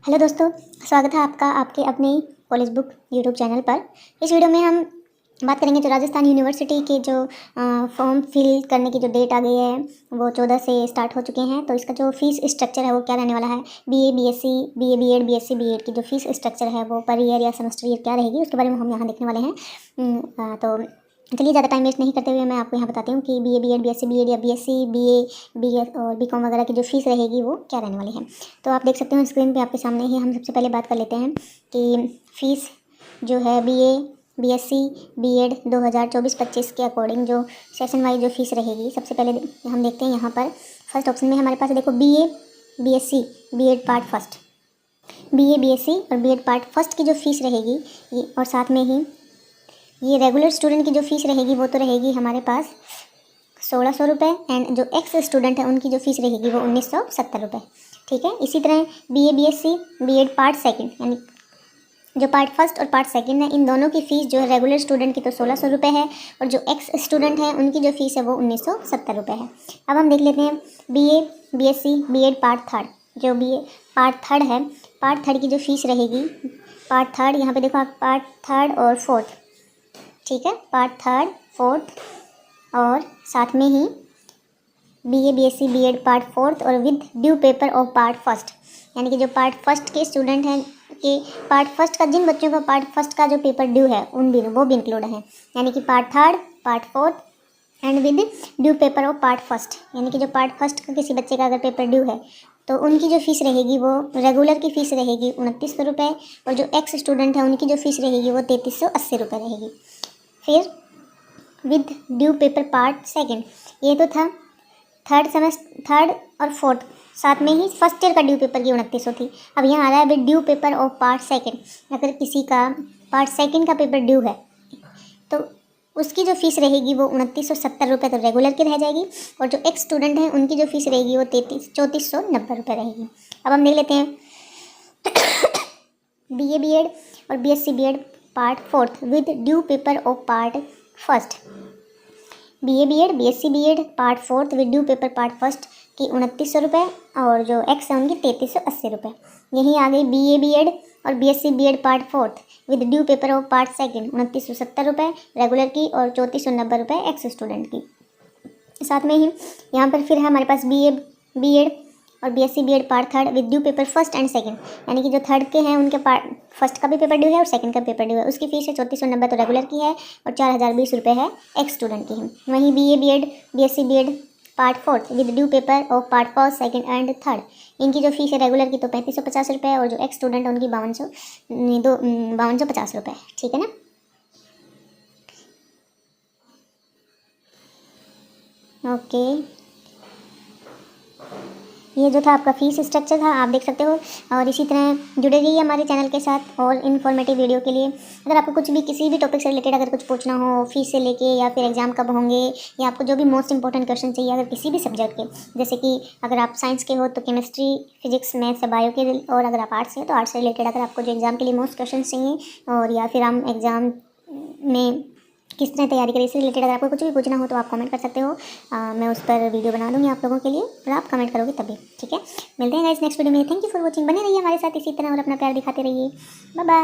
Hello दोस्तों, स्वागत है आपका आपके अपने कॉलेज बुक यूट्यूब चैनल पर। इस वीडियो में हम बात करेंगे जो राजस्थान यूनिवर्सिटी के जो फॉर्म फिल करने की जो डेट आ गई है वो 14 से स्टार्ट हो चुके हैं। तो इसका जो फीस स्ट्रक्चर है वो क्या रहने वाला है, BA BSc BA BEd BSc BEd की जो फीस स्ट्रक्चर है वो पर ईयर या सेमेस्टर ईयर क्या रहेगी उसके बारे में हम यहाँ देखने वाले हैं। तो चलिए ज़्यादा टाइम वेस्ट नहीं करते हुए मैं आपको यहाँ बताती हूँ कि बीए बीएड बीएससी बीएड या बीएससी बीए बीएस और बीकॉम वगैरह की जो फीस रहेगी वो क्या रहने वाली है। तो आप देख सकते हो स्क्रीन पे आपके सामने ही। हम सबसे पहले बात कर लेते हैं कि फ़ीस जो है बीए बीएससी बीएड 2024-25 के अकॉर्डिंग जो सेशन वाइज जो फीस रहेगी। सबसे पहले हम देखते हैं यहाँ पर फर्स्ट ऑप्शन में हमारे पास देखो BA BSc BEd part first, BA BSc और बीएड पार्ट फर्स्ट की जो फीस रहेगी ये, और साथ में ही ये रेगुलर स्टूडेंट की जो फीस रहेगी वो तो रहेगी हमारे पास 1600 रुपये एंड जो एक्स स्टूडेंट है उनकी जो फीस रहेगी वो 1970 रुपये। ठीक है। इसी तरह BA BSc BEd part second यानी जो पार्ट फर्स्ट और पार्ट सेकंड है इन दोनों की फ़ीस जो है रेगुलर स्टूडेंट की तो 1600 रुपये है और जो एक्स स्टूडेंट है उनकी जो फीस है वो 1970 रुपये है। अब हम देख लेते हैं BA BSc BEd part third. जो बीए पार्ट थर्ड है, पार्ट थर्ड की जो फीस रहेगी, पार्ट थर्ड यहाँ पे देखो आप पार्ट थर्ड और फोर्थ, ठीक है, पार्ट थर्ड फोर्थ और साथ में ही BA BSc BEd part fourth और with due paper of part first यानी कि जो पार्ट फर्स्ट के स्टूडेंट हैं कि पार्ट फर्स्ट का जिन बच्चों का पार्ट फर्स्ट का जो पेपर ड्यू है वो भी इंक्लूड है। यानी कि part third part fourth and with due paper of part first यानी कि जो पार्ट फर्स्ट का किसी बच्चे का अगर पेपर ड्यू है तो उनकी जो फीस रहेगी वो रेगुलर की फ़ीस रहेगी 2900 रुपये और जो एक्स स्टूडेंट है उनकी जो फीस रहेगी वो 3380 रुपये रहेगी। फिर with due paper part second, ये तो था थर्ड और फोर्थ, साथ में ही फर्स्ट ईयर का ड्यू पेपर की 2900 थी। अब यहाँ आ रहा है with due paper of part second. अगर किसी का पार्ट सेकंड का पेपर ड्यू है तो उसकी जो फीस रहेगी वो 2970 रुपये तो रेगुलर की रह जाएगी और जो एक्स स्टूडेंट हैं उनकी जो फीस रहेगी वो 3490 रुपये रहेगी। अब हम देख लेते हैं बीए बीएड और BSc BEd part fourth with due paper of part first. BA BEd BSc BEd part fourth with due paper part first की 2900 रुपये और जो एक्स है उनकी 3380 रुपये। यहीं आ गई बीए बीएड और BSc BEd part fourth with due paper of part second 2970 रुपये रेगुलर की और 3490 रुपये एक्स स्टूडेंट की। साथ में ही यहाँ पर फिर है हमारे पास बीए बीएड और BSc BEd part third with due paper first and second यानी कि जो थर्ड के हैं उनके पार्ट फर्स्ट का भी पेपर ड्यू है और सेकंड का पेपर ड्यू है, उसकी फीस है 3490 तो रेगुलर की है और 4020 रुपये है एक्स स्टूडेंट की है। वहीं BA BEd BSc BEd part fourth with due paper of part first second and third, इनकी जो फीस है रेगुलर की तो 3550 रुपये और जो एक्स स्टूडेंट है उनकी 5250 रुपये। ठीक है ना। ओके, ये जो था आपका फ़ीस स्ट्रक्चर था, आप देख सकते हो। और इसी तरह जुड़े रहिए हमारे चैनल के साथ और इन्फॉर्मेटिव वीडियो के लिए। अगर आपको कुछ भी किसी भी टॉपिक से रिलेटेड अगर कुछ पूछना हो फीस से लेके या फिर एग्ज़ाम कब होंगे या आपको जो भी मोस्ट इंपॉर्टेंट क्वेश्चन चाहिए अगर किसी भी सब्जेक्ट के, जैसे कि अगर आप साइंस के हो तो केमिस्ट्री फिजिक्स मैथ्स बायो के, और अगर आप आर्ट्स से हो तो आर्ट्स से रिलेटेड अगर आपको जो एग्ज़ाम के लिए मोस्ट क्वेश्चन चाहिए और या फिर हम एग्ज़ाम में किस तरह तैयारी करें इससे रिलेटेड अगर आपको कुछ भी पूछना हो तो आप कमेंट कर सकते हो। मैं उस पर वीडियो बना दूँगी आप लोगों के लिए और आप कमेंट करोगे तभी। ठीक है, मिलते हैं गाइस नेक्स्ट वीडियो में। Thank you for watching. बने रहिए हमारे साथ इसी तरह और अपना प्यार दिखाते रहिए। Bye bye.